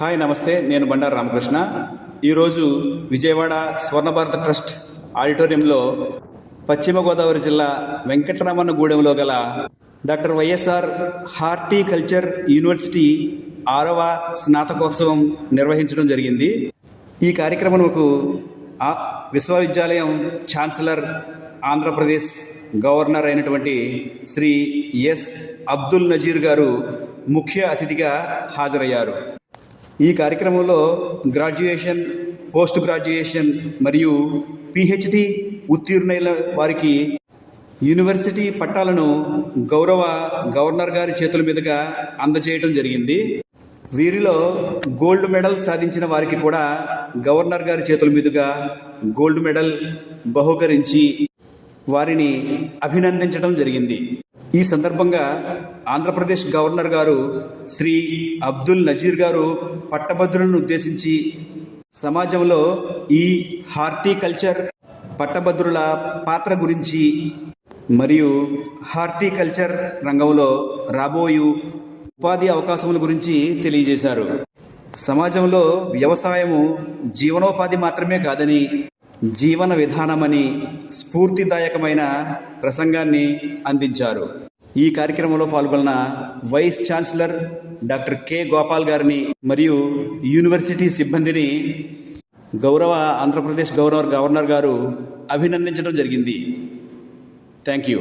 Hi నమస్తే, నేను బండారు రామకృష్ణ. ఈరోజు విజయవాడ స్వర్ణ భారత ట్రస్ట్ ఆడిటోరియంలో పశ్చిమ గోదావరి జిల్లా వెంకటరమణగూడెంలో గల డాక్టర్ వైఎస్ఆర్ హార్టికల్చర్ యూనివర్సిటీ 6వ స్నాతకోత్సవం నిర్వహించడం జరిగింది. ఈ కార్యక్రమంకు విశ్వవిద్యాలయం ఛాన్సలర్, ఆంధ్రప్రదేశ్ గవర్నర్ అయినటువంటి శ్రీ ఎస్ అబ్దుల్ నజీర్ గారు ముఖ్య అతిథిగా హాజరయ్యారు. ఈ కార్యక్రమంలో గ్రాడ్యుయేషన్, పోస్ట్ గ్రాడ్యుయేషన్ మరియు పిహెచ్డి ఉత్తీర్ణులైన వారికి యూనివర్సిటీ పట్టాలను గౌరవ గవర్నర్ గారి చేతుల మీదుగా అందజేయడం జరిగింది. వీరిలో గోల్డ్ మెడల్ సాధించిన వారికి కూడా గవర్నర్ గారి చేతుల మీదుగా గోల్డ్ మెడల్ బహుకరించి వారిని అభినందించడం జరిగింది. ఈ సందర్భంగా ఆంధ్రప్రదేశ్ గవర్నర్ గారు శ్రీ అబ్దుల్ నజీర్ గారు పట్టభద్రులను ఉద్దేశించి సమాజంలో ఈ హార్టికల్చర్ పట్టభద్రుల పాత్ర గురించి మరియు హార్టికల్చర్ రంగంలో రాబోయే ఉపాధి అవకాశముల గురించి తెలియజేశారు. సమాజంలో వ్యవసాయము జీవనోపాధి మాత్రమే కాదని, జీవన విధానమని స్ఫూర్తిదాయకమైన ప్రసంగాన్ని అందించారు. ఈ కార్యక్రమంలో పాల్గొన్న vice chancellor doctor K Gopal గారిని మరియు యూనివర్సిటీ సిబ్బందిని గౌరవ ఆంధ్రప్రదేశ్ గవర్నర్ గారు అభినందించడం జరిగింది. Thank you.